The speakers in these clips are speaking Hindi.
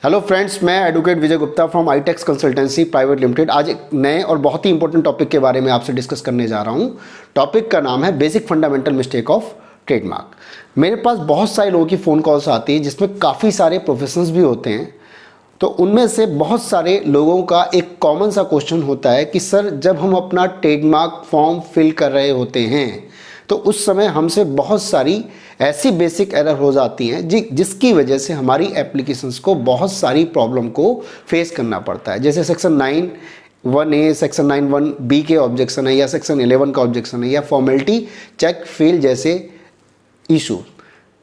हेलो फ्रेंड्स, मैं advocate Vijay Gupta from ITX consultancy private limited आज एक नए और बहुत ही इंपॉर्टेंट टॉपिक के बारे में आपसे डिस्कस करने जा रहा हूं। टॉपिक का नाम है basic fundamental mistake of trademark. मेरे पास बहुत सारे लोगों की फ़ोन कॉल्स आती है जिसमें काफ़ी सारे प्रोफेशनल्स भी होते हैं। तो उनमें से बहुत सारे लोगों का एक कॉमन सा क्वेश्चन होता है कि सर, जब हम अपना ट्रेडमार्क फॉर्म फिल कर रहे होते हैं तो उस समय हमसे बहुत सारी ऐसी बेसिक एरर हो जाती हैं जिसकी वजह से हमारी एप्लीकेशंस को बहुत सारी प्रॉब्लम को फेस करना पड़ता है। जैसे सेक्शन 9(1)(a), सेक्शन 9(1)(b) के ऑब्जेक्शन है, या सेक्शन 11 का ऑब्जेक्शन है, या फॉर्मेलिटी चेक फेल जैसे इशू।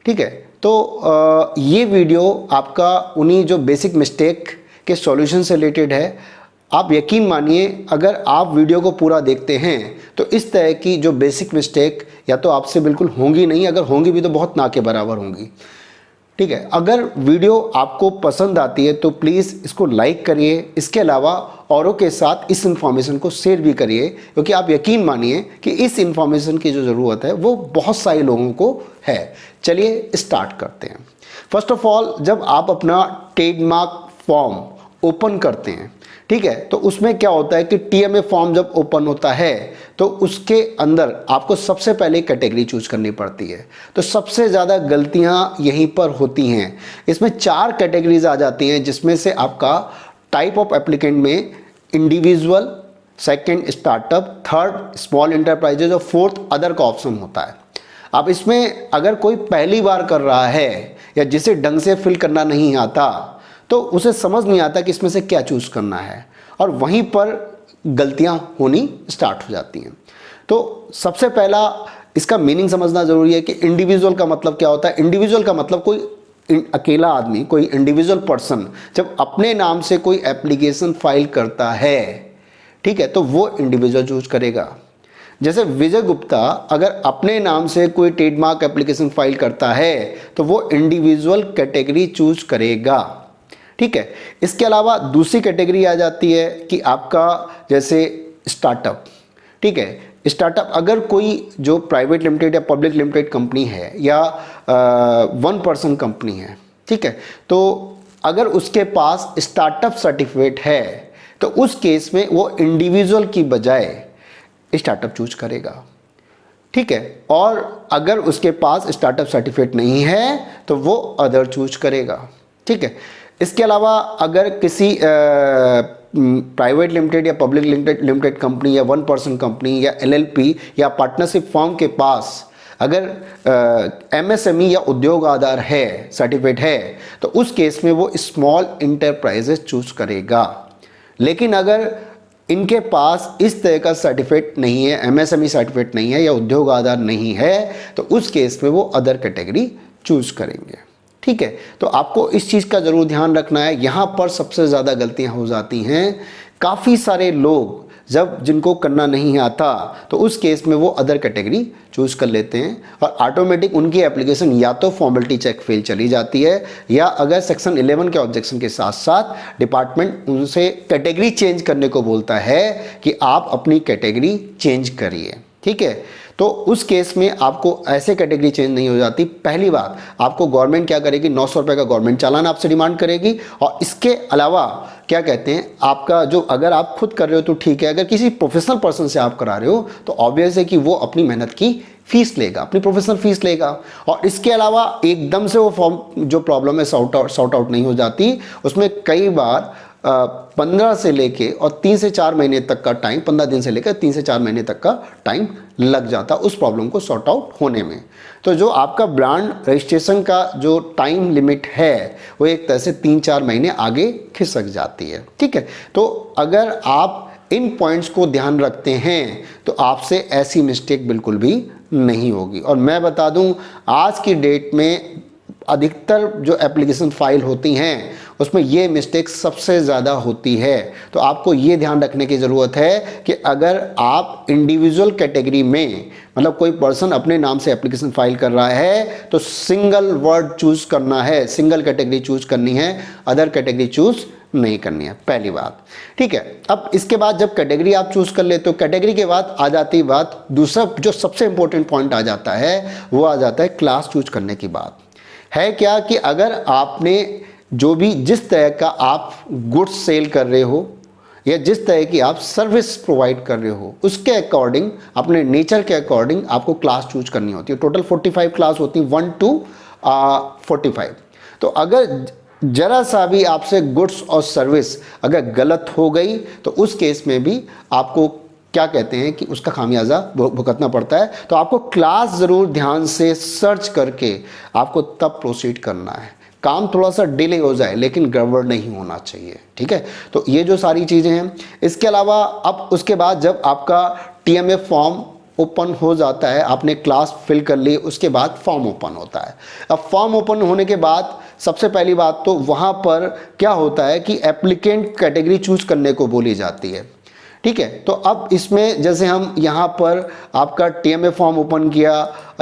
ठीक है, तो ये वीडियो आपका उन्हीं जो बेसिक मिस्टेक के सॉल्यूशन से रिलेटेड है। आप यकीन मानिए, अगर आप वीडियो को पूरा देखते हैं तो इस तरह की जो बेसिक मिस्टेक या तो आपसे बिल्कुल होंगी नहीं, अगर होंगी भी तो बहुत ना के बराबर होंगी। ठीक है, अगर वीडियो आपको पसंद आती है तो प्लीज़ इसको लाइक करिए। इसके अलावा औरों के साथ इस इन्फॉर्मेशन को शेयर भी करिए, क्योंकि आप यकीन मानिए कि इस इन्फॉर्मेशन की जो ज़रूरत है वो बहुत सारे लोगों को है। चलिए स्टार्ट करते हैं। फर्स्ट ऑफ ऑल, जब आप अपना ट्रेडमार्क फॉर्म ओपन करते हैं, ठीक है, तो उसमें क्या होता है कि टीएमए फॉर्म जब ओपन होता है तो उसके अंदर आपको सबसे पहले कैटेगरी चूज करनी पड़ती है। तो सबसे ज़्यादा गलतियां यहीं पर होती हैं। इसमें 4 कैटेगरीज आ जाती हैं, जिसमें से आपका टाइप ऑफ एप्लीकेंट में individual, second startup, third small enterprises और फोर्थ अदर का ऑप्शन होता है। अब इसमें अगर कोई पहली बार कर रहा है या जिसे ढंग से फिल करना नहीं आता तो उसे समझ नहीं आता कि इसमें से क्या चूज करना है, और वहीं पर गलतियां होनी स्टार्ट हो जाती हैं। तो सबसे पहला इसका मीनिंग समझना जरूरी है कि इंडिविजुअल का मतलब क्या होता है। इंडिविजुअल का मतलब कोई अकेला आदमी, कोई इंडिविजुअल पर्सन जब अपने नाम से कोई एप्लीकेशन फाइल करता है, ठीक है, तो वो इंडिविजुअल चूज करेगा। जैसे विजय गुप्ता अगर अपने नाम से कोई ट्रेडमार्क एप्लीकेशन फाइल करता है तो वो इंडिविजुअल कैटेगरी चूज करेगा। ठीक है, इसके अलावा दूसरी कैटेगरी आ जाती है कि आपका जैसे स्टार्टअप। ठीक है, स्टार्टअप अगर कोई जो प्राइवेट लिमिटेड या पब्लिक लिमिटेड कंपनी है या 1 पर्सन कंपनी है, ठीक है, तो अगर उसके पास स्टार्टअप सर्टिफिकेट है तो उस केस में वो इंडिविजुअल की बजाय स्टार्टअप चूज करेगा। ठीक है, और अगर उसके पास स्टार्टअप सर्टिफिकेट नहीं है तो वो अदर चूज करेगा। ठीक है, इसके अलावा अगर किसी प्राइवेट लिमिटेड या पब्लिक लिमिटेड कंपनी या 1 पर्सन कंपनी या एलएलपी या पार्टनरशिप फर्म के पास अगर एमएसएमई या उद्योग आधार है, सर्टिफिकेट है, तो उस केस में वो स्मॉल इंटरप्राइजेस चूज करेगा। लेकिन अगर इनके पास इस तरह का सर्टिफिकेट नहीं है, एमएसएमई सर्टिफिकेट नहीं है या उद्योग आधार नहीं है, तो उस केस में वो अदर कैटेगरी चूज करेंगे। ठीक है, तो आपको इस चीज़ का ज़रूर ध्यान रखना है। यहाँ पर सबसे ज़्यादा गलतियाँ हो जाती हैं। काफ़ी सारे लोग जब जिनको करना नहीं आता तो उस केस में वो अदर कैटेगरी चूज़ कर लेते हैं और ऑटोमेटिक उनकी एप्लीकेशन या तो फॉर्मेलिटी चेक फेल चली जाती है, या अगर सेक्शन 11 के ऑब्जेक्शन के साथ साथ डिपार्टमेंट उनसे कैटेगरी चेंज करने को बोलता है कि आप अपनी कैटेगरी चेंज करिए। ठीक है, तो उस केस में आपको ऐसे कैटेगरी चेंज नहीं हो जाती। पहली बात, आपको गवर्नमेंट क्या करेगी, 900 रुपये का गवर्नमेंट चालान आपसे डिमांड करेगी। और इसके अलावा क्या कहते हैं, आपका जो अगर आप खुद कर रहे हो तो ठीक है, अगर किसी प्रोफेशनल पर्सन से आप करा रहे हो तो ऑब्वियस है कि वो अपनी मेहनत की फीस लेगा, अपनी प्रोफेशनल फीस लेगा। और इसके अलावा एकदम से वो फॉर्म जो प्रॉब्लम है सॉर्ट आउट नहीं हो जाती। उसमें कई बार 15 से लेके और 3 से 4 महीने तक का टाइम, 15 दिन से लेकर 3 से 4 महीने तक का टाइम लग जाता उस प्रॉब्लम को सॉर्ट आउट होने में। तो जो आपका ब्रांड रजिस्ट्रेशन का जो टाइम लिमिट है वो एक तरह से 3-4 महीने आगे खिसक जाती है। ठीक है, तो अगर आप इन पॉइंट्स को ध्यान रखते हैं तो आपसे ऐसी मिस्टेक बिल्कुल भी नहीं होगी। और मैं बता दूं, आज की डेट में अधिकतर जो एप्लीकेशन फाइल होती हैं उसमें ये मिस्टेक सबसे ज़्यादा होती है। तो आपको ये ध्यान रखने की ज़रूरत है कि अगर आप इंडिविजुअल कैटेगरी में, मतलब कोई पर्सन अपने नाम से एप्लीकेशन फाइल कर रहा है, तो सिंगल वर्ड चूज़ करना है, सिंगल कैटेगरी चूज़ करनी है, अदर कैटेगरी चूज़ नहीं करनी है, पहली बात। ठीक है, अब इसके बाद जब कैटेगरी आप चूज़ कर लेते हो, कैटेगरी के बाद आ जाती बात, दूसरा जो सबसे इंपॉर्टेंट पॉइंट आ जाता है वो आ जाता है क्लास चूज करने की बात। है क्या कि अगर आपने जो भी जिस तरह का आप गुड्स सेल कर रहे हो या जिस तरह की आप सर्विस प्रोवाइड कर रहे हो, उसके अकॉर्डिंग, अपने नेचर के अकॉर्डिंग आपको क्लास चूज करनी होती है। टोटल 45 क्लास होती है, 1 to 45। तो अगर जरा सा भी आपसे गुड्स और सर्विस अगर गलत हो गई तो उस केस में भी आपको क्या कहते हैं कि उसका खामियाजा भुगतना पड़ता है। तो आपको क्लास ज़रूर ध्यान से सर्च करके आपको तब प्रोसीड करना है। काम थोड़ा सा डिले हो जाए लेकिन गड़बड़ नहीं होना चाहिए, ठीक है। तो ये जो सारी चीज़ें हैं, इसके अलावा अब उसके बाद जब आपका टीएमए फॉर्म ओपन हो जाता है, आपने क्लास फिल कर ली, उसके बाद फॉर्म ओपन होता है। अब फॉर्म ओपन होने के बाद सबसे पहली बात तो वहाँ पर क्या होता है कि एप्लीकेंट कैटेगरी चूज करने को बोली जाती है, ठीक है। तो अब इसमें जैसे हम यहाँ पर आपका टीएमए फॉर्म ओपन किया,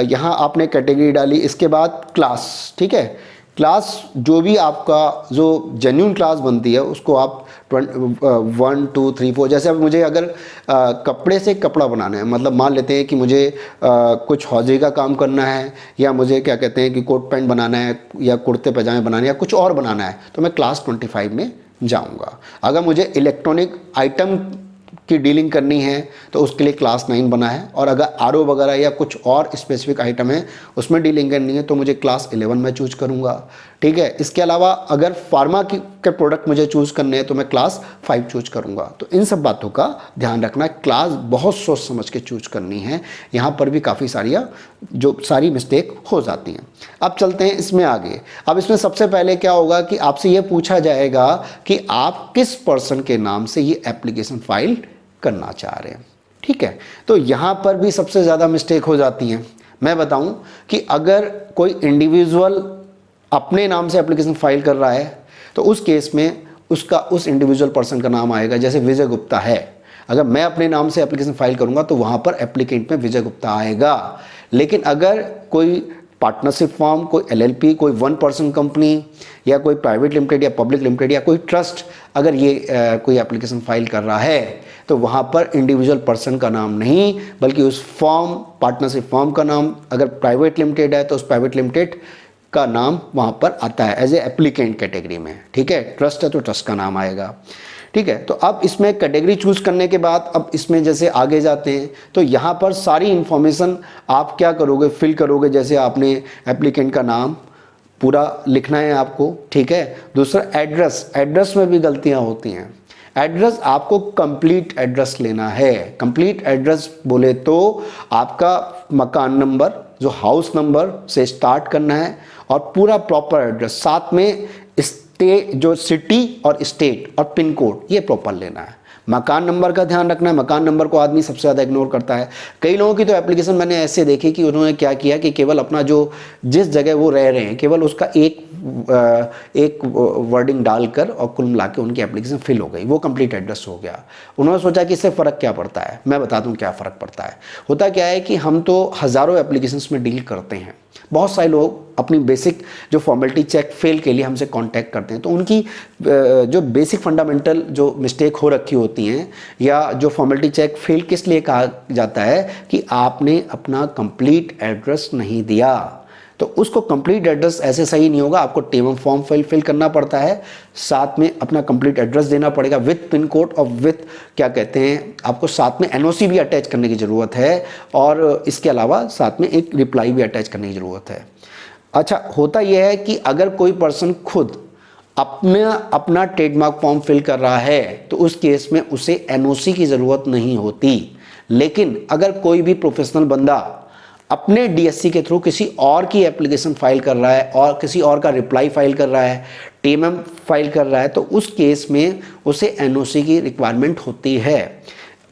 यहाँ आपने कैटेगरी डाली, इसके बाद क्लास, ठीक है। क्लास जो भी आपका जो जेन्युइन क्लास बनती है उसको आप 1 2 3 4, जैसे अब मुझे अगर कपड़े से कपड़ा बनाना है, मतलब मान लेते हैं कि मुझे कुछ हौजे का काम करना है, या मुझे क्या कहते हैं कि कोट पैंट बनाना है, या कुर्ते पजामे बनाने, या कुछ और बनाना है, तो मैं क्लास 25 में जाऊंगा। अगर मुझे इलेक्ट्रॉनिक आइटम की डीलिंग करनी है तो उसके लिए क्लास 9 बना है, और अगर आरओ वगैरह या कुछ और स्पेसिफिक आइटम है उसमें डीलिंग करनी है तो मुझे क्लास 11 में चूज करूंगा, ठीक है। इसके अलावा अगर फार्मा के प्रोडक्ट मुझे चूज करने हैं तो मैं क्लास 5 चूज करूंगा। तो इन सब बातों का ध्यान रखना, क्लास बहुत सोच समझ के चूज करनी है। यहाँ पर भी काफ़ी सारी मिस्टेक हो जाती हैं। अब चलते हैं इसमें आगे। अब इसमें सबसे पहले क्या होगा कि आपसे ये पूछा जाएगा कि आप किस पर्सन के नाम से ये एप्लीकेशन फाइल करना चाह रहे हैं, ठीक है। तो यहाँ पर भी सबसे ज़्यादा मिस्टेक हो जाती हैं। मैं बताऊं कि अगर कोई इंडिविजुअल अपने नाम से एप्लीकेशन फाइल कर रहा है तो उस केस में उस इंडिविजुअल पर्सन का नाम आएगा। जैसे विजय गुप्ता है, अगर मैं अपने नाम से एप्लीकेशन फाइल करूंगा तो वहाँ पर एप्लीकेंट में विजय गुप्ता आएगा। लेकिन अगर कोई पार्टनरशिप फॉर्म, कोई एलएलपी, कोई 1 पर्सन कंपनी, या कोई प्राइवेट लिमिटेड या पब्लिक लिमिटेड या कोई ट्रस्ट अगर ये कोई एप्लीकेशन फाइल कर रहा है तो वहाँ पर इंडिविजुअल पर्सन का नाम नहीं, बल्कि उस फॉर्म, पार्टनरशिप फॉर्म का नाम, अगर प्राइवेट लिमिटेड है तो उस प्राइवेट लिमिटेड का नाम वहाँ पर आता है एज ए एप्लीकेंट कैटेगरी में, ठीक है। ट्रस्ट है तो ट्रस्ट का नाम आएगा, ठीक है। तो अब इसमें कैटेगरी चूज करने के बाद अब इसमें जैसे आगे जाते हैं तो यहाँ पर सारी इंफॉर्मेशन आप क्या करोगे, फिल करोगे। जैसे आपने एप्लीकेंट का नाम पूरा लिखना है आपको, ठीक है। दूसरा एड्रेस में भी गलतियाँ होती हैं। एड्रेस आपको कंप्लीट एड्रेस लेना है। कंप्लीट एड्रेस बोले तो आपका मकान नंबर, जो हाउस नंबर से स्टार्ट करना है, और पूरा प्रॉपर एड्रेस, साथ में जो सिटी और स्टेट और पिन कोड ये प्रॉपर लेना है। मकान नंबर का ध्यान रखना है। मकान नंबर को आदमी सबसे ज़्यादा इग्नोर करता है। कई लोगों की तो एप्लीकेशन मैंने ऐसे देखी कि उन्होंने क्या किया कि केवल अपना जो जिस जगह वो रह रहे हैं केवल उसका एक वर्डिंग डालकर और कुल मिला के उनकी एप्लीकेशन फिल हो गई, वो कंप्लीट एड्रेस हो गया। उन्होंने सोचा कि इससे फ़र्क क्या पड़ता है। मैं बता दूं क्या फ़र्क पड़ता है। होता क्या है कि हम तो हज़ारों एप्लीकेशंस में डील करते हैं। बहुत सारे लोग अपनी बेसिक जो फॉर्मेलिटी चेक फेल के लिए हमसे कांटेक्ट करते हैं, तो उनकी जो बेसिक फंडामेंटल जो मिस्टेक हो रखी होती हैं, या जो फॉर्मेलिटी चेक फेल किस लिए कहा जाता है कि आपने अपना कंप्लीट एड्रेस नहीं दिया। तो उसको कंप्लीट एड्रेस ऐसे सही नहीं होगा, आपको टीएमए फॉर्म फिल करना पड़ता है, साथ में अपना कंप्लीट एड्रेस देना पड़ेगा विथ पिन कोड और विथ क्या कहते हैं, आपको साथ में एनओसी भी अटैच करने की ज़रूरत है, और इसके अलावा साथ में एक रिप्लाई भी अटैच करने की ज़रूरत है। अच्छा, होता यह है कि अगर कोई पर्सन खुद अपना ट्रेडमार्क फॉर्म फिल कर रहा है तो उस केस में उसे एनओसी की ज़रूरत नहीं होती। लेकिन अगर कोई भी प्रोफेशनल बंदा अपने डीएससी के थ्रू किसी और की एप्लीकेशन फाइल कर रहा है और किसी और का रिप्लाई फाइल कर रहा है, टीएमएम फाइल कर रहा है, तो उस केस में उसे एनओसी की रिक्वायरमेंट होती है।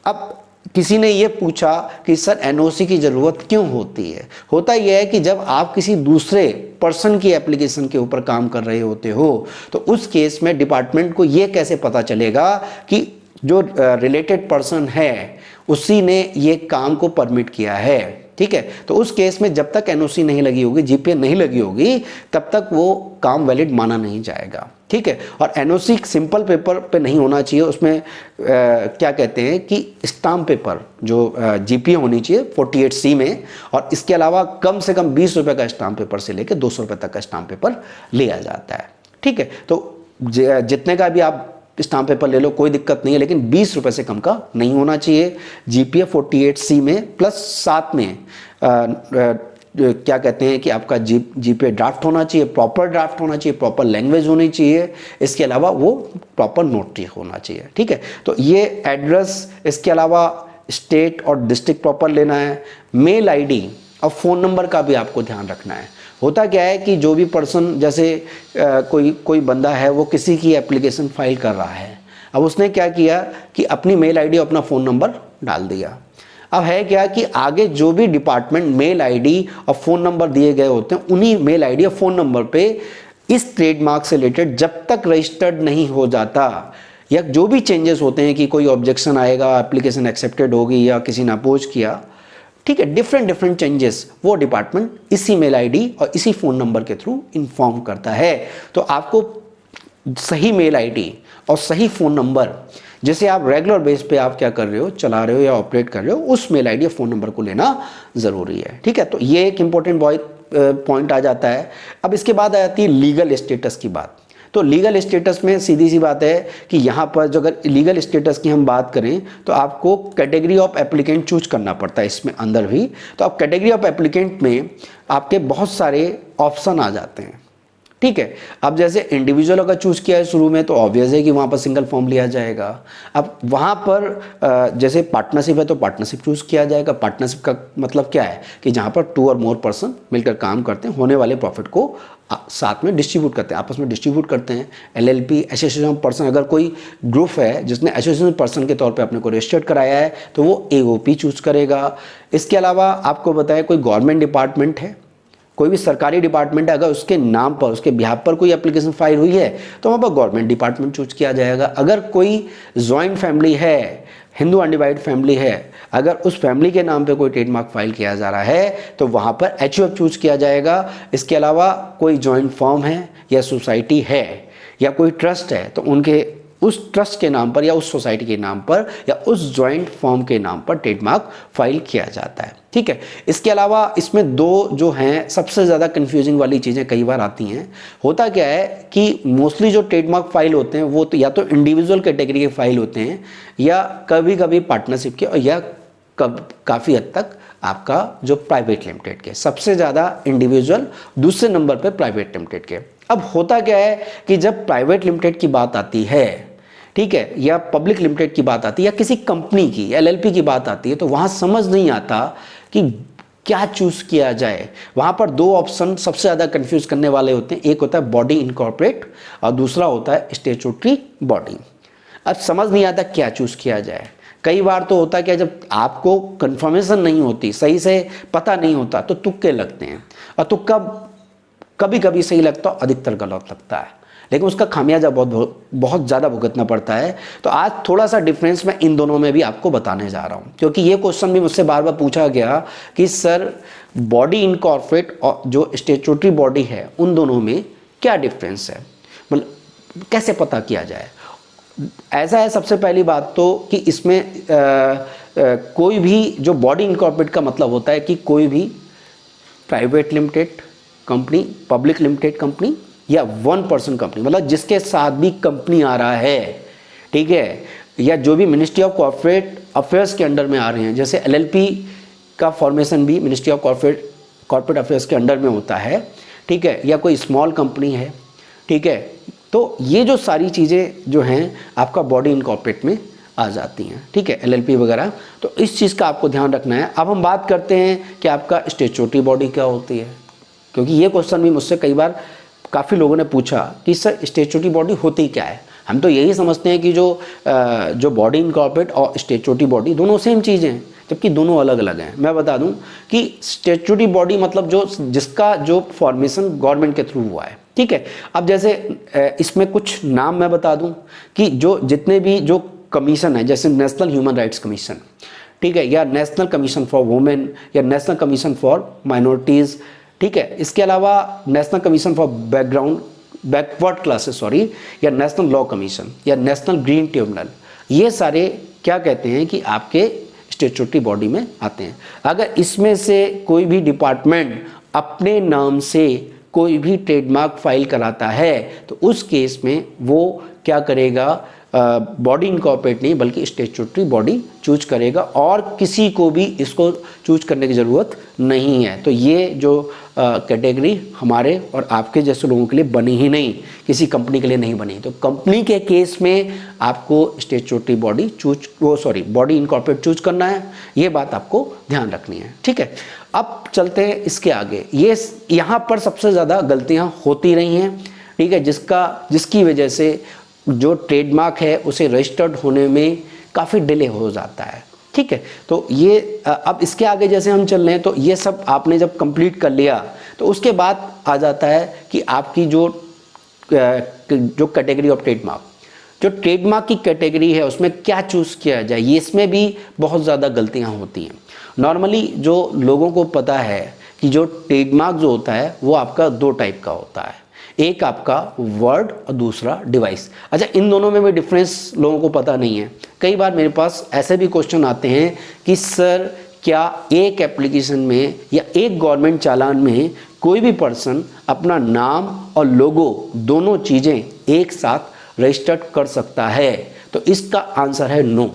अब किसी ने ये पूछा कि सर एनओसी की ज़रूरत क्यों होती है। होता यह है कि जब आप किसी दूसरे पर्सन की एप्लीकेशन के ऊपर काम कर रहे होते हो तो उस केस में डिपार्टमेंट को ये कैसे पता चलेगा कि जो रिलेटेड पर्सन है उसी ने ये काम को परमिट किया है, ठीक है। तो उस केस में जब तक एनओसी नहीं लगी होगी, जीपीए नहीं लगी होगी, तब तक वो काम वैलिड माना नहीं जाएगा, ठीक है। और एनओसी सिंपल पेपर पे नहीं होना चाहिए, उसमें क्या कहते हैं कि स्टाम्प पेपर जो जीपीए होनी चाहिए 48C में, और इसके अलावा कम से कम 20 रुपये का स्टाम्प पेपर से लेकर 200 रुपये तक का स्टाम्प पेपर लिया जाता है, ठीक है, तो जितने का भी आप स्टाम्प पेपर ले लो कोई दिक्कत नहीं है, लेकिन 20 रुपये से कम का नहीं होना चाहिए। जीपीए 48C में प्लस साथ में क्या कहते हैं कि आपका जीपीए ड्राफ्ट होना चाहिए, प्रॉपर ड्राफ्ट होना चाहिए, प्रॉपर लैंग्वेज होनी चाहिए, इसके अलावा वो प्रॉपर नोटरी होना चाहिए। ठीक है, तो ये एड्रेस, इसके अलावा स्टेट और डिस्ट्रिक्ट प्रॉपर लेना है, मेल आईडी और फ़ोन नंबर का भी आपको ध्यान रखना है। होता क्या है कि जो भी पर्सन, जैसे कोई बंदा है वो किसी की एप्लीकेशन फाइल कर रहा है, अब उसने क्या किया कि अपनी मेल आईडी और अपना फ़ोन नंबर डाल दिया। अब है क्या कि आगे जो भी डिपार्टमेंट मेल आईडी और फ़ोन नंबर दिए गए होते हैं, उन्हीं मेल आईडी और फ़ोन नंबर पे इस ट्रेडमार्क से रिलेटेड जब तक रजिस्टर्ड नहीं हो जाता, या जो भी चेंजेस होते हैं कि कोई ऑब्जेक्शन आएगा, एप्लीकेशन एक्सेप्टेड होगी या किसी ने अपोज किया, ठीक है, डिफरेंट चेंजेस वो डिपार्टमेंट इसी मेल आईडी और इसी फ़ोन नंबर के थ्रू इन्फॉर्म करता है। तो आपको सही मेल आईडी और सही फ़ोन नंबर, जैसे आप रेगुलर बेस पे आप क्या कर रहे हो, चला रहे हो या ऑपरेट कर रहे हो, उस मेल आईडी और फ़ोन नंबर को लेना ज़रूरी है। ठीक है, तो ये एक इम्पोर्टेंट पॉइंट आ जाता है। अब इसके बाद आ जाती है लीगल स्टेटस की बात। तो लीगल स्टेटस में सीधी सी बात है कि यहाँ पर जो अगर लीगल स्टेटस की हम बात करें तो आपको कैटेगरी ऑफ एप्लीकेंट चूज करना पड़ता है इसमें अंदर भी। तो अब कैटेगरी ऑफ एप्लीकेंट में आपके बहुत सारे ऑप्शन आ जाते हैं। ठीक है, अब जैसे इंडिविजुअल अगर चूज़ किया है शुरू में तो ऑब्वियस है कि वहाँ पर सिंगल फॉर्म लिया जाएगा। अब वहाँ पर जैसे पार्टनरशिप है तो पार्टनरशिप चूज़ किया जाएगा। पार्टनरशिप का मतलब क्या है कि जहाँ पर 2 और मोर पर्सन मिलकर काम करते हैं, होने वाले प्रॉफिट को साथ में डिस्ट्रीब्यूट करते हैं, आपस में डिस्ट्रीब्यूट करते हैं। एलएलपी एसोसिएशन पर्सन, अगर कोई ग्रुप है जिसने एसोसिएशन पर्सन के तौर पे अपने को रजिस्टर्ड कराया है तो वो एओपी चूज़ करेगा। इसके अलावा आपको बताया कोई गवर्नमेंट डिपार्टमेंट है, कोई भी सरकारी डिपार्टमेंट है, अगर उसके नाम पर, उसके बिहाफ पर कोई एप्लीकेशन फाइल हुई है तो वहाँ पर गवर्नमेंट डिपार्टमेंट चूज किया जाएगा। अगर कोई जॉइंट फैमिली है, हिंदू अनडिवाइड फैमिली है, अगर उस फैमिली के नाम पे कोई ट्रेडमार्क फाइल किया जा रहा है तो वहाँ पर एचयूएफ चूज किया जाएगा। इसके अलावा कोई जॉइंट फर्म है या सोसाइटी है या कोई ट्रस्ट है तो उनके उस ट्रस्ट के नाम पर या उस सोसाइटी के नाम पर या उस जॉइंट फर्म के नाम पर ट्रेडमार्क फाइल किया जाता है। ठीक है, इसके अलावा इसमें दो जो हैं सबसे ज़्यादा कंफ्यूजिंग वाली चीज़ें कई बार आती हैं। होता क्या है कि मोस्टली जो ट्रेडमार्क फाइल होते हैं वो तो या तो इंडिविजुअल कैटेगरी के फाइल होते हैं या कभी कभी पार्टनरशिप के, और या काफ़ी हद तक आपका जो प्राइवेट लिमिटेड के, सबसे ज़्यादा इंडिविजुअल, दूसरे नंबर पर प्राइवेट लिमिटेड के। अब होता क्या है कि जब प्राइवेट लिमिटेड की बात आती है, ठीक है, या पब्लिक लिमिटेड की बात आती है या किसी कंपनी की एलएलपी की बात आती है तो वहाँ समझ नहीं आता कि क्या चूज़ किया जाए। वहाँ पर दो ऑप्शन सबसे ज़्यादा कंफ्यूज करने वाले होते हैं, एक होता है बॉडी इनकॉर्पोरेट और दूसरा होता है स्टैट्यूटरी बॉडी। अब समझ नहीं आता क्या चूज़ किया जाए। कई बार तो होता है कि जब आपको कंफर्मेशन नहीं होती, सही से पता नहीं होता तो तुक्के लगते हैं, और तुक्का कभी कभी सही लगता है, अधिकतर गलत लगता है, लेकिन उसका खामियाजा बहुत ज़्यादा भुगतना पड़ता है। तो आज थोड़ा सा डिफरेंस मैं इन दोनों में भी आपको बताने जा रहा हूँ, क्योंकि ये क्वेश्चन भी मुझसे बार बार पूछा गया कि सर बॉडी इनकॉर्पोरेट और जो स्टैट्यूटरी बॉडी है उन दोनों में क्या डिफरेंस है, मतलब कैसे पता किया जाए। ऐसा है, सबसे पहली बात तो कि इसमें कोई भी जो बॉडी इनकॉर्पोरेट का मतलब होता है कि कोई भी private limited company, public limited company या 1 पर्सन कंपनी, मतलब जिसके साथ भी कंपनी आ रहा है, ठीक है, या जो भी मिनिस्ट्री ऑफ कॉर्पोरेट अफेयर्स के अंडर में आ रहे हैं, जैसे एलएलपी का फॉर्मेशन भी मिनिस्ट्री ऑफ कॉर्पोरेट अफेयर्स के अंडर में होता है, ठीक है, या कोई स्मॉल कंपनी है, ठीक है। तो ये जो सारी चीज़ें जो हैं आपका बॉडी इनकॉर्पोरेट में आ जाती हैं, ठीक है, एलएलपी वगैरह। तो इस चीज़ का आपको ध्यान रखना है। अब हम बात करते हैं कि आपका स्टैट्यूटरी बॉडी क्या होती है, क्योंकि ये क्वेश्चन भी मुझसे कई बार काफ़ी लोगों ने पूछा कि सर स्टैट्यूटरी बॉडी होती क्या है। हम तो यही समझते हैं कि जो बॉडी इनकॉर्पोरेट और स्टैट्यूटरी बॉडी दोनों सेम चीज़ें हैं, जबकि दोनों अलग अलग हैं। मैं बता दूं कि स्टैट्यूटरी बॉडी मतलब जिसका जो फॉर्मेशन गवर्नमेंट के थ्रू हुआ है, ठीक है। अब जैसे इसमें कुछ नाम मैं बता दूं कि जो जितने भी जो कमीशन है, जैसे नेशनल ह्यूमन राइट्स कमीशन, ठीक है, या नेशनल कमीशन फॉर वुमेन या नेशनल कमीशन फॉर माइनॉरिटीज़, ठीक है, इसके अलावा national commission for backward classes या नेशनल लॉ कमीशन या नेशनल ग्रीन ट्रिब्यूनल, ये सारे क्या कहते हैं कि आपके स्टैट्यूटरी बॉडी में आते हैं। अगर इसमें से कोई भी डिपार्टमेंट अपने नाम से कोई भी ट्रेडमार्क फाइल कराता है तो उस केस में वो क्या करेगा, बॉडी इनकॉर्पोरेट नहीं बल्कि स्टैट्यूटरी बॉडी चूज करेगा और किसी को भी इसको चूज करने की ज़रूरत नहीं है। तो ये जो कैटेगरी हमारे और आपके जैसे लोगों के लिए बनी ही नहीं, किसी कंपनी के लिए नहीं बनी। तो कंपनी के केस में आपको statutory body body incorporate choose करना है, ये बात आपको ध्यान रखनी है। ठीक है, अब चलते हैं इसके आगे। ये यहाँ पर सबसे ज़्यादा गलतियाँ होती रही हैं, ठीक है, जिसकी वजह से जो ट्रेडमार्क है उसे रजिस्टर्ड होने में काफ़ी डिले हो जाता है। ठीक है, तो ये अब इसके आगे जैसे हम चल रहे हैं तो ये सब आपने जब कंप्लीट कर लिया तो उसके बाद आ जाता है कि आपकी जो कैटेगरी ऑफ ट्रेडमार्क, जो ट्रेडमार्क की कैटेगरी है उसमें क्या चूज़ किया जाए, ये इसमें भी बहुत ज़्यादा गलतियां होती हैं। नॉर्मली जो लोगों को पता है कि जो ट्रेडमार्क जो होता है वो आपका दो टाइप का होता है, एक आपका वर्ड और दूसरा डिवाइस। अच्छा, इन दोनों में भी डिफरेंस लोगों को पता नहीं है। कई बार मेरे पास ऐसे भी क्वेश्चन आते हैं कि सर क्या एक एप्लीकेशन में या एक गवर्नमेंट चालान में कोई भी पर्सन अपना नाम और लोगो दोनों चीज़ें एक साथ रजिस्टर्ड कर सकता है? तो इसका आंसर है नो।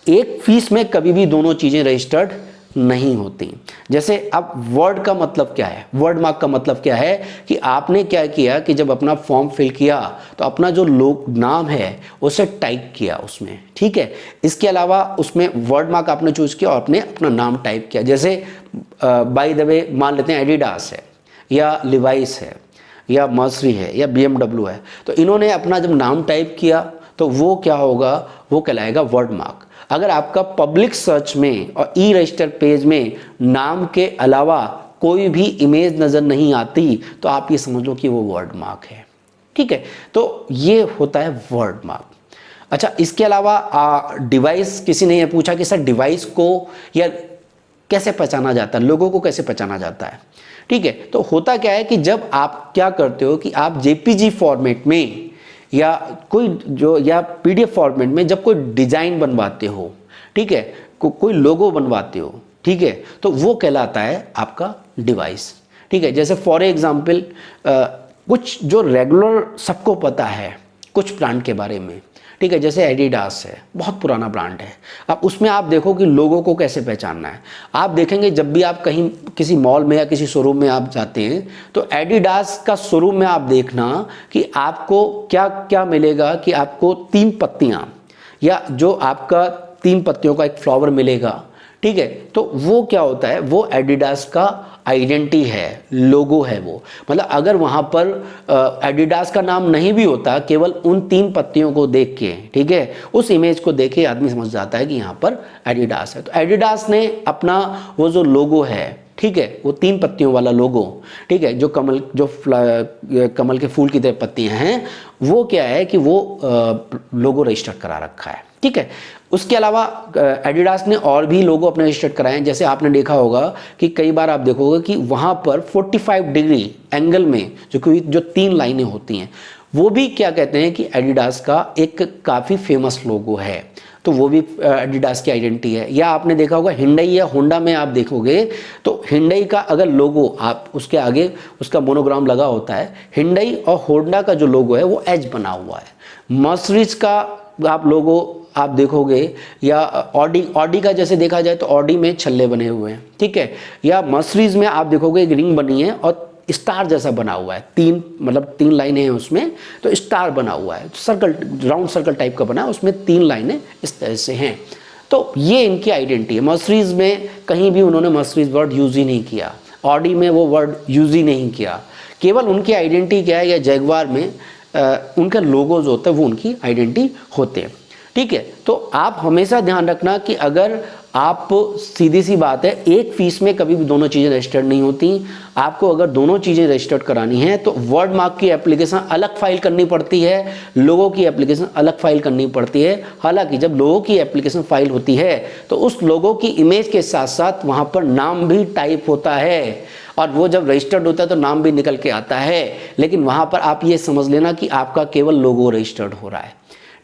एक फीस में कभी भी दोनों चीज़ें रजिस्टर्ड नहीं होती। जैसे अब वर्ड का मतलब क्या है, वर्ड मार्क का मतलब क्या है कि आपने क्या किया कि जब अपना फॉर्म फिल किया तो अपना जो नाम है उसे टाइप किया उसमें। ठीक है, इसके अलावा उसमें वर्ड मार्क आपने चूज किया और आपने अपना नाम टाइप किया। जैसे बाय द वे मान लेते हैं एडिडास है या लिवाइस है या मर्सरी है या BMW है, तो इन्होंने अपना जब नाम टाइप किया तो वो क्या होगा, वो कहलाएगा वर्ड मार्क। अगर आपका पब्लिक सर्च में और ई रजिस्टर पेज में नाम के अलावा कोई भी इमेज नज़र नहीं आती तो आप ये समझ लो कि वो वर्ड मार्क है। ठीक है, तो ये होता है वर्ड मार्क। अच्छा, इसके अलावा डिवाइस, किसी ने ये पूछा कि सर डिवाइस को या कैसे पहचाना जाता है, लोगों को कैसे पहचाना जाता है? ठीक है, तो होता क्या है कि जब आप क्या करते हो कि आप JPG फॉर्मेट में या या PDF फॉर्मेट में जब कोई डिजाइन बनवाते हो, ठीक है, कोई लोगो बनवाते हो, ठीक है, तो वो कहलाता है आपका डिवाइस। ठीक है, जैसे फॉर एग्जांपल कुछ जो रेगुलर सबको पता है कुछ ब्रांड के बारे में, ठीक है, जैसे एडिडास है, बहुत पुराना ब्रांड है। अब उसमें आप देखो कि लोगों को कैसे पहचानना है। आप देखेंगे जब भी आप कहीं किसी मॉल में या किसी शोरूम में आप जाते हैं तो एडिडास का शोरूम में आप देखना कि आपको क्या क्या मिलेगा, कि आपको 3 पत्तियां या जो आपका 3 पत्तियों का एक फ्लावर मिलेगा। ठीक है, तो वो क्या होता है, वो एडिडास का आइडेंटिटी है, लोगो है वो। मतलब अगर वहाँ पर एडिडास का नाम नहीं भी होता, केवल उन 3 पत्तियों को देख के, ठीक है, उस इमेज को देख के आदमी समझ जाता है कि यहाँ पर एडिडास है। तो एडिडास ने अपना वो जो लोगो है, ठीक है, वो 3 पत्तियों वाला लोगो, ठीक है, जो कमल के फूल की तरह पत्तियां हैं, वो क्या है कि वो लोगो रजिस्टर करा रखा है। ठीक है, उसके अलावा एडिडास ने और भी लोगो अपने रजिस्टर कराए हैं। जैसे आपने देखा होगा कि कई बार आप देखोगे कि वहाँ पर 45 डिग्री एंगल में जो 3 लाइनें होती हैं, वो भी क्या कहते हैं कि एडिडास का एक काफ़ी फेमस लोगो है। तो वो भी एडिडास की आइडेंटिटी है। या आपने देखा होगा हिंडई या होंडा में आप देखोगे तो हिंडई का अगर लोगो आप उसके आगे उसका मोनोग्राम लगा होता है, हिंडई और होंडा का जो लोगो है वो एज बना हुआ है। मर्सिडीज का आप लोगो आप देखोगे या ऑडी का जैसे देखा जाए तो ऑडी में छल्ले बने हुए हैं। ठीक है, या मर्सिडीज में आप देखोगे एक रिंग बनी है और स्टार जैसा बना हुआ है, 3 लाइनें हैं उसमें, तो स्टार बना हुआ है, सर्कल, राउंड सर्कल टाइप का बना है, उसमें 3 लाइनें इस तरह से हैं। तो ये इनकी आइडेंटिटी है। मर्सिडीज में कहीं भी उन्होंने मर्सिडीज वर्ड यूज़ ही नहीं किया, ऑडी में वो वर्ड यूज़ ही नहीं किया। केवल उनकी आइडेंटिटी क्या है, या जैगवार में उनका लोगो जो होता है वो उनकी आइडेंटिटी होते हैं। ठीक है, तो आप हमेशा ध्यान रखना कि अगर आप, सीधी सी बात है, एक फीस में कभी भी दोनों चीज़ें रजिस्टर्ड नहीं होती। आपको अगर दोनों चीज़ें रजिस्टर्ड करानी है तो वर्ड मार्क की एप्लीकेशन अलग फाइल करनी पड़ती है, लोगों की एप्लीकेशन अलग फाइल करनी पड़ती है। हालांकि जब लोगों की एप्लीकेशन फाइल होती है तो उस लोगों की इमेज के साथ साथ वहाँ पर नाम भी टाइप होता है, और वो जब रजिस्टर्ड होता है तो नाम भी निकल के आता है। लेकिन वहाँ पर आप ये समझ लेना कि आपका केवल लोगो रजिस्टर्ड हो रहा है।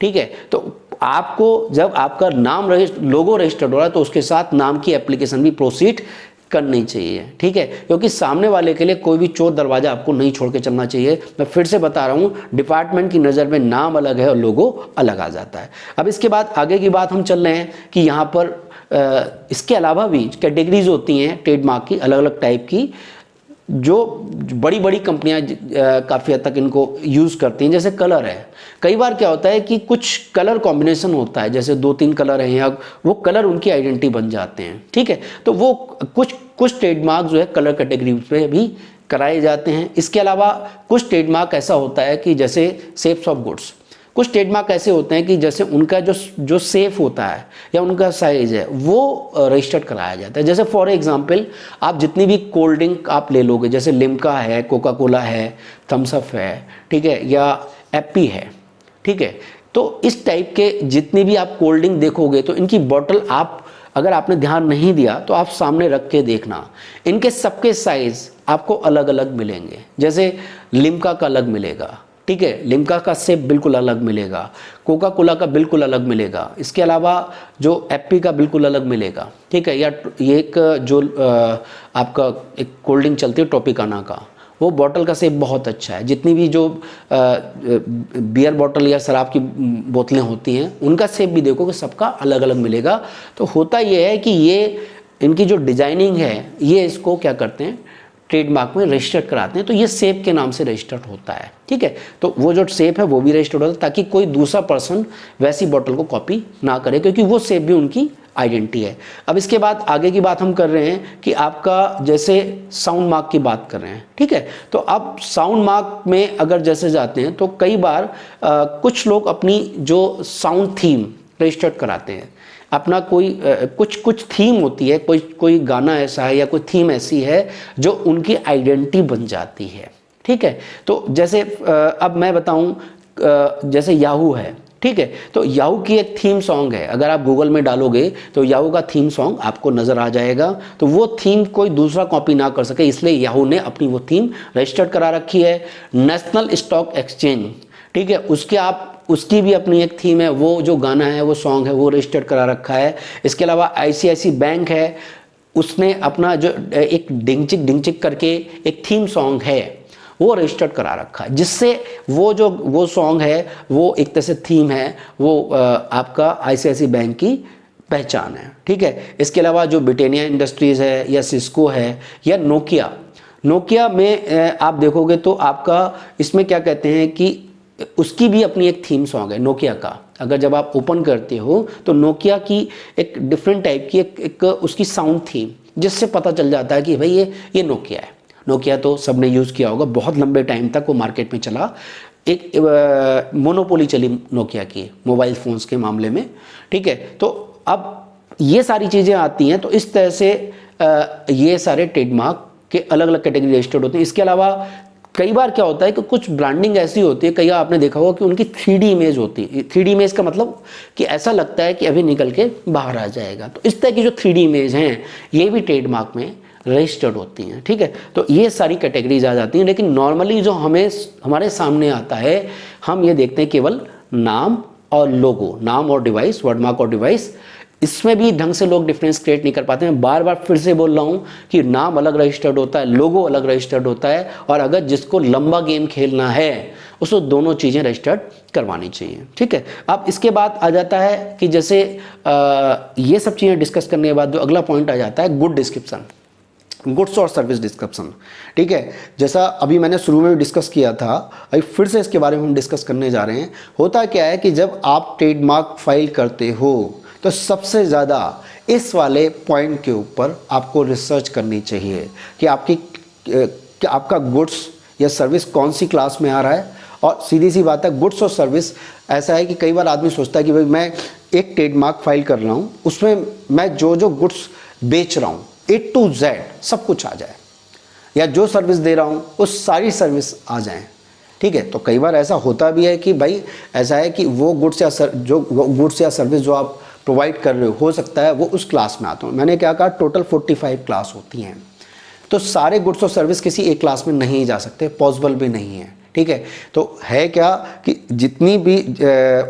ठीक है, तो आपको जब आपका नाम लोगो रजिस्टर्ड हो रहा है तो उसके साथ नाम की एप्लीकेशन भी प्रोसीड करनी चाहिए, ठीक है, क्योंकि सामने वाले के लिए कोई भी चोर दरवाजा आपको नहीं छोड़ के चलना चाहिए। मैं फिर से बता रहा हूँ, डिपार्टमेंट की नज़र में नाम अलग है और लोगो अलग आ जाता है। अब इसके बाद आगे की बात हम चल रहे हैं कि यहाँ पर इसके अलावा भी कैटेगरीज होती हैं ट्रेडमार्क की, अलग अलग टाइप की, जो बड़ी बड़ी कंपनियां काफ़ी हद तक इनको यूज़ करती हैं। जैसे कलर है, कई बार क्या होता है कि कुछ कलर कॉम्बिनेशन होता है, जैसे 2-3 कलर हैं या वो कलर उनकी आइडेंटिटी बन जाते हैं, ठीक है, तो वो कुछ ट्रेडमार्क जो है कलर कैटेगरी पे भी कराए जाते हैं। इसके अलावा कुछ ट्रेडमार्क ऐसा होता है कि जैसे सेफ्स ऑफ गुड्स, कुछ ट्रेडमार्क ऐसे होते हैं कि जैसे उनका जो सेफ होता है या उनका साइज है वो रजिस्टर्ड कराया जाता है। जैसे फॉर एग्जांपल आप जितनी भी कोल्ड ड्रिंक आप ले लोगे, जैसे लिम्का है, कोका कोला है, थम्स अप है, ठीक है, या एप्पी है, ठीक है, तो इस टाइप के जितनी भी आप कोल्ड ड्रिंक देखोगे तो इनकी बॉटल आप अगर आपने ध्यान नहीं दिया तो आप सामने रख के देखना, इनके सबके साइज आपको अलग अलग मिलेंगे। जैसे लिम्का का अलग मिलेगा, ठीक है, लिम्का का सेप बिल्कुल अलग मिलेगा, कोका कोला का बिल्कुल अलग मिलेगा, इसके अलावा जो एप्पी का बिल्कुल अलग मिलेगा, ठीक है, या ये एक जो आपका एक कोल्ड ड्रिंक चलती है टॉपिकाना का, वो बॉटल का सेप बहुत अच्छा है। जितनी भी जो बियर बॉटल या शराब की बोतलें होती हैं उनका सेप भी देखो कि सबका अलग अलग मिलेगा। तो होता ये है कि ये इनकी जो डिजाइनिंग है ये इसको क्या करते हैं, ट्रेडमार्क में रजिस्टर्ड कराते हैं, तो ये सेप के नाम से रजिस्टर्ड होता है, ठीक है, तो वो जो सेप है वो भी रजिस्टर्ड होता है ताकि कोई दूसरा पर्सन वैसी बॉटल को कॉपी ना करे, क्योंकि वो सेप भी उनकी आइडेंटिटी है। अब इसके बाद आगे की बात हम कर रहे हैं कि आपका जैसे साउंड मार्क की बात कर रहे हैं, ठीक है, तो अब साउंड मार्क में अगर जैसे जाते हैं तो कई बार कुछ लोग अपनी जो साउंड थीम रजिस्टर्ड कराते हैं, अपना कोई कुछ थीम होती है, कोई गाना ऐसा है या कोई थीम ऐसी है जो उनकी आइडेंटिटी बन जाती है, ठीक है, तो जैसे अब मैं बताऊं, जैसे याहू है, ठीक है, तो याहू की एक थीम सॉन्ग है, अगर आप गूगल में डालोगे तो याहू का थीम सॉन्ग आपको नज़र आ जाएगा, तो वो थीम कोई दूसरा कॉपी ना कर सके, इसलिए याहू ने अपनी वो थीम रजिस्टर्ड करा रखी है। नेशनल स्टॉक एक्सचेंज, ठीक है, उसकी भी अपनी एक थीम है, वो जो गाना है वो सॉन्ग है वो रजिस्टर्ड करा रखा है। इसके अलावा ICICI बैंक है, उसने अपना जो एक डिंगचिक करके एक थीम सॉन्ग है वो रजिस्टर्ड करा रखा है, जिससे वो सॉन्ग है वो एक तरह से थीम है, वो आपका ICICI बैंक की पहचान है, ठीक है। इसके अलावा जो ब्रिटेनिया इंडस्ट्रीज़ है या सिस्को है या नोकिया में आप देखोगे तो आपका इसमें क्या कहते हैं कि उसकी भी अपनी एक थीम सॉन्ग है नोकिया का। अगर जब आप ओपन करते हो तो नोकिया की एक डिफरेंट टाइप की एक उसकी साउंड थीम, जिससे पता चल जाता है कि भाई ये नोकिया है। नोकिया तो सबने यूज़ किया होगा, बहुत लंबे टाइम तक वो मार्केट में चला, एक मोनोपोली चली नोकिया की मोबाइल फ़ोन्स के मामले में, ठीक है। तो अब ये सारी चीज़ें आती हैं, तो इस तरह से ये सारे ट्रेडमार्क के अलग अलग कैटेगरी रजिस्टर्ड होते हैं। इसके अलावा कई बार क्या होता है कि कुछ ब्रांडिंग ऐसी होती है, कई बार आपने देखा होगा कि उनकी 3D इमेज होती है। 3D इमेज का मतलब कि ऐसा लगता है कि अभी निकल के बाहर आ जाएगा, तो इस तरह की जो 3D इमेज हैं ये भी ट्रेडमार्क में रजिस्टर्ड होती हैं, ठीक है। तो ये सारी कैटेगरीज आ जाती हैं, लेकिन नॉर्मली जो हमारे सामने आता है, हम ये देखते हैं केवल नाम और लोगो, नाम और डिवाइस, वर्डमार्क और डिवाइस। इसमें भी ढंग से लोग डिफरेंस क्रिएट नहीं कर पाते हैं। बार बार फिर से बोल रहा हूँ कि नाम अलग रजिस्टर्ड होता है, लोगो अलग रजिस्टर्ड होता है, और अगर जिसको लंबा गेम खेलना है उसको दोनों चीज़ें रजिस्टर्ड करवानी चाहिए, ठीक है। अब इसके बाद आ जाता है कि जैसे ये सब चीज़ें डिस्कस करने के बाद जो अगला पॉइंट आ जाता है गुड डिस्क्रिप्शन, गुड्स और सर्विस डिस्क्रिप्शन, ठीक है। जैसा अभी मैंने शुरू में भी डिस्कस किया था, अभी फिर से इसके बारे में हम डिस्कस करने जा रहे हैं। होता क्या है कि जब आप ट्रेडमार्क फाइल करते हो तो सबसे ज़्यादा इस वाले पॉइंट के ऊपर आपको रिसर्च करनी चाहिए कि आपका गुड्स या सर्विस कौन सी क्लास में आ रहा है। और सीधी सी बात है, गुड्स और सर्विस ऐसा है कि कई बार आदमी सोचता है कि भाई मैं एक ट्रेडमार्क फाइल कर रहा हूँ, उसमें मैं जो गुड्स बेच रहा हूँ A to Z सब कुछ आ जाए, या जो सर्विस दे रहा हूँ वो सारी सर्विस आ जाएं, ठीक है। तो कई बार ऐसा होता भी है कि भाई ऐसा है कि वो गुड्स या सर्विस जो आप प्रोवाइड कर रहे हो सकता है वो उस क्लास में आता हूँ। मैंने क्या कहा, टोटल 45 क्लास होती हैं, तो सारे गुड्स और सर्विस किसी एक क्लास में नहीं जा सकते, पॉसिबल भी नहीं है, ठीक है। तो है क्या कि जितनी भी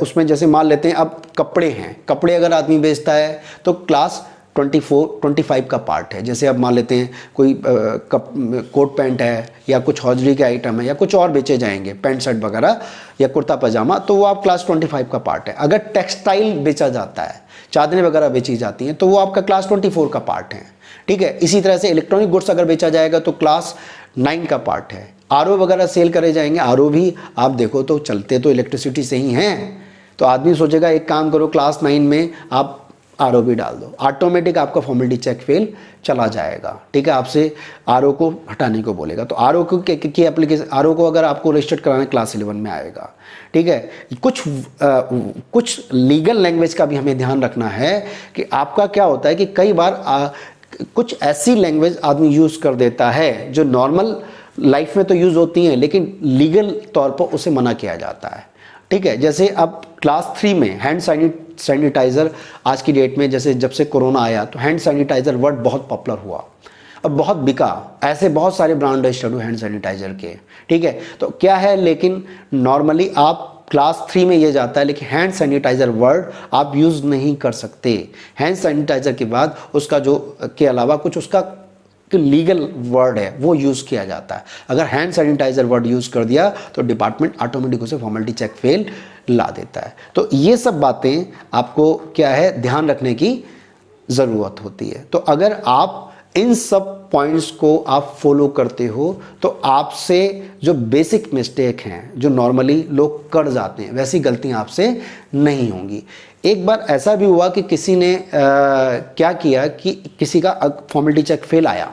उसमें जैसे मान लेते हैं अब कपड़े हैं, कपड़े अगर आदमी बेचता है तो क्लास 25 का पार्ट है। जैसे अब मान लेते हैं कोई कोट पैंट है या कुछ हौजरी के आइटम है या कुछ और बेचे जाएंगे, पैंट शर्ट वगैरह या कुर्ता पजामा, तो वो आप क्लास 25 का पार्ट है। अगर टेक्सटाइल बेचा जाता है, चादरें वगैरह बेची जाती हैं, तो वो आपका क्लास 24 का पार्ट है। ठीक है, इसी तरह से इलेक्ट्रॉनिक गुड्स अगर बेचा जाएगा तो क्लास 9 का पार्ट है। आरओ वगैरह सेल करे जाएंगे, आरओ भी आप देखो तो चलते तो इलेक्ट्रिसिटी से ही हैं, तो आदमी सोचेगा एक काम करो क्लास 9 में आप आरओ भी डाल दो, ऑटोमेटिक आपका फॉर्मेलिटी चेक फेल चला जाएगा। ठीक है, आपसे आरओ को हटाने को बोलेगा, तो आरओ को की एप्लीकेशन, आरओ को अगर आपको रजिस्टर्ड कराना क्लास 11 में आएगा। ठीक है, कुछ लीगल लैंग्वेज का भी हमें ध्यान रखना है कि आपका क्या होता है कि कई बार कुछ ऐसी लैंग्वेज आदमी यूज़ कर देता है जो नॉर्मल लाइफ में तो यूज़ होती हैं लेकिन लीगल तौर पर उसे मना किया जाता है। ठीक है, जैसे अब क्लास 3 में हैंड सैनिटाइज़र, आज की डेट में जैसे जब से कोरोना आया तो हैंड सैनिटाइज़र वर्ड बहुत पॉपुलर हुआ और बहुत बिका, ऐसे बहुत सारे ब्रांड रजिस्टर्ड हुए हैंड सैनिटाइज़र के। ठीक है, तो क्या है, लेकिन नॉर्मली आप क्लास 3 में ये जाता है, लेकिन हैंड सैनिटाइज़र वर्ड आप यूज़ नहीं कर सकते। हैंड सैनिटाइज़र के बाद उसका जो के अलावा कुछ उसका लीगल वर्ड है वो यूज़ किया जाता है। अगर हैंड सैनिटाइज़र वर्ड यूज़ कर दिया तो डिपार्टमेंट ऑटोमेटिक उसे फॉर्मेलिटी चेक फेल ला देता है। तो ये सब बातें आपको क्या है ध्यान रखने की ज़रूरत होती है। तो अगर आप इन सब पॉइंट्स को आप फॉलो करते हो तो आपसे जो बेसिक मिस्टेक हैं जो नॉर्मली लोग कर जाते हैं वैसी गलतियां आपसे नहीं होंगी। एक बार ऐसा भी हुआ कि किसी ने क्या किया कि किसी का फॉर्मेलिटी चेक फेल आया।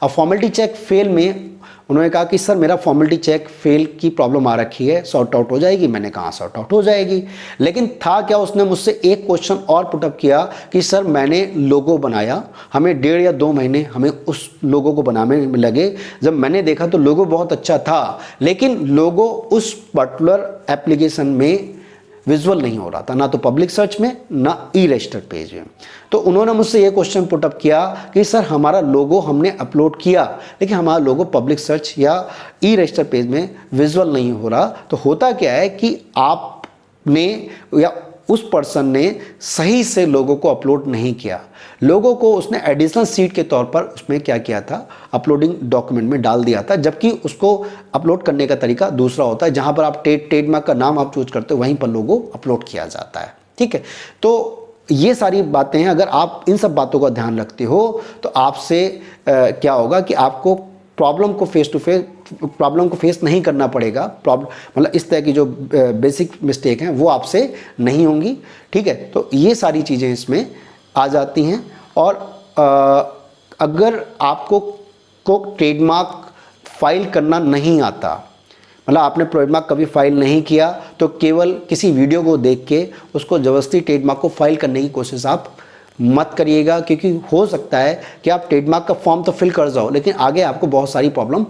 अब फॉर्मेलिटी चेक फेल में उन्होंने कहा कि सर मेरा फॉर्मेलिटी चेक फेल की प्रॉब्लम आ रखी है, सॉर्ट आउट हो जाएगी। मैंने कहा सॉर्ट आउट हो जाएगी, लेकिन था क्या, उसने मुझसे एक क्वेश्चन और पुटअप किया कि सर मैंने लोगो बनाया, हमें 1.5 या 2 महीने हमें उस लोगो को बनाने में लगे। जब मैंने देखा तो लोगो बहुत अच्छा था, लेकिन लोगो उस पर्टिकुलर एप्लीकेशन में विजुअल नहीं हो रहा था, ना तो पब्लिक सर्च में ना ई रजिस्टर्ड पेज में। तो उन्होंने मुझसे ये क्वेश्चन पुटअप किया कि सर हमारा लोगो हमने अपलोड किया लेकिन हमारा लोगो पब्लिक सर्च या ई रजिस्टर्ड पेज में विजुअल नहीं हो रहा। तो होता क्या है कि आपने या उस पर्सन ने सही से लोगों को अपलोड नहीं किया। लोगों को उसने एडिशनल सीट के तौर पर उसमें क्या किया था, अपलोडिंग डॉक्यूमेंट में डाल दिया था, जबकि उसको अपलोड करने का तरीका दूसरा होता है। जहां पर आप ट्रेडमार्क का नाम आप चूज करते हो वहीं पर लोगो अपलोड किया जाता है। ठीक है, तो ये सारी बातें हैं। अगर आप इन सब बातों का ध्यान रखते हो तो आपसे क्या होगा कि आपको प्रॉब्लम को फेस नहीं करना पड़ेगा। मतलब इस तरह की जो बेसिक मिस्टेक हैं वो आपसे नहीं होंगी। ठीक है, तो ये सारी चीज़ें इसमें आ जाती हैं। और अगर आपको ट्रेडमार्क फाइल करना नहीं आता, मतलब आपने ट्रेडमार्क कभी फाइल नहीं किया, तो केवल किसी वीडियो को देख के उसको ज़बरदस्ती ट्रेडमार्क को फाइल करने की कोशिश आप मत करिएगा, क्योंकि हो सकता है कि आप ट्रेडमार्क का फॉर्म तो फिल कर जाओ लेकिन आगे आपको बहुत सारी प्रॉब्लम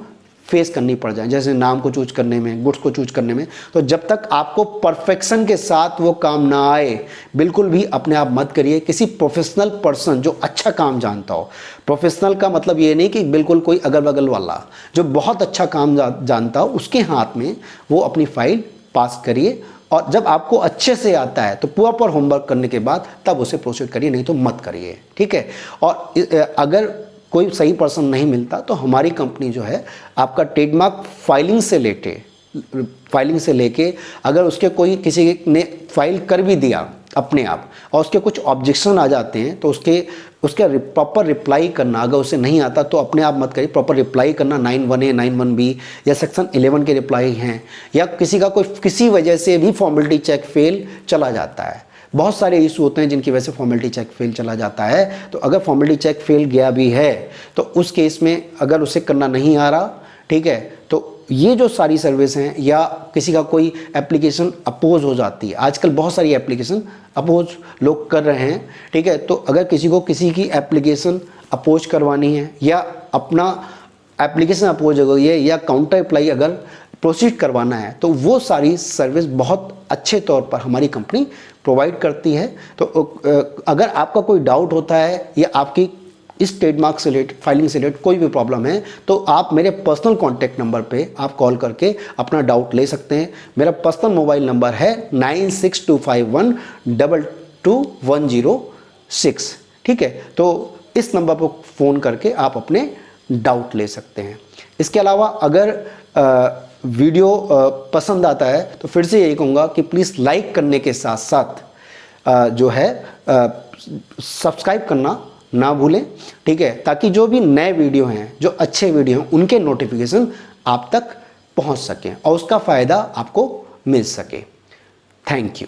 फेस करनी पड़ जाए, जैसे नाम को चूज करने में, गुड्स को चूज करने में। तो जब तक आपको परफेक्शन के साथ वो काम ना आए बिल्कुल भी अपने आप मत करिए। किसी प्रोफेशनल पर्सन जो अच्छा काम जानता हो, प्रोफेशनल का मतलब ये नहीं कि बिल्कुल कोई अगल बगल वाला, जो बहुत अच्छा काम जानता हो उसके हाथ में वो अपनी फाइल पास करिए। और जब आपको अच्छे से आता है तो प्रॉपर होमवर्क करने के बाद तब उसे प्रोसीड करिए, नहीं तो मत करिए। ठीक है, और अगर कोई सही पर्सन नहीं मिलता तो हमारी कंपनी जो है आपका ट्रेडमार्क फाइलिंग से लेके अगर उसके कोई किसी ने फाइल कर भी दिया अपने आप और उसके कुछ ऑब्जेक्शन आ जाते हैं तो उसके प्रॉपर रिप्लाई करना, अगर उसे नहीं आता तो अपने आप मत करिए, प्रॉपर रिप्लाई करना। 91A 91B या सेक्शन 11 के रिप्लाई हैं, या किसी का कोई किसी वजह से भी फॉर्मेलिटी चेक फेल चला जाता है। बहुत सारे इशू होते हैं जिनकी वजह से फॉर्मेलिटी चेक फेल चला जाता है। तो अगर फॉर्मेलिटी चेक फेल गया भी है तो उस केस में अगर उसे करना नहीं आ रहा, ठीक है, तो ये जो सारी सर्विस हैं, या किसी का कोई एप्लीकेशन अपोज हो जाती है, आजकल बहुत सारी एप्लीकेशन अपोज लोग कर रहे हैं। ठीक है, तो अगर किसी को किसी की एप्लीकेशन अपोज करवानी है या अपना एप्लीकेशन अपोज हो गई है या काउंटर अप्लाई अगर प्रोसीड करवाना है तो वो सारी सर्विस बहुत अच्छे तौर पर हमारी कंपनी प्रोवाइड करती है। तो अगर आपका कोई डाउट होता है या आपकी इस ट्रेडमार्क से रिलेटेड, फाइलिंग से रिलेटेड कोई भी प्रॉब्लम है तो आप मेरे पर्सनल कॉन्टैक्ट नंबर पे आप कॉल करके अपना डाउट ले सकते हैं। मेरा पर्सनल मोबाइल नंबर है 9625122106। ठीक है, तो इस नंबर पर फ़ोन करके आप अपने डाउट ले सकते हैं। इसके अलावा अगर वीडियो पसंद आता है तो फिर से यही कहूँगा कि प्लीज़ लाइक करने के साथ साथ जो है सब्सक्राइब करना ना भूलें, ठीक है, ताकि जो भी नए वीडियो हैं, जो अच्छे वीडियो हैं, उनके नोटिफिकेशन आप तक पहुंच सकें और उसका फ़ायदा आपको मिल सके। Thank you.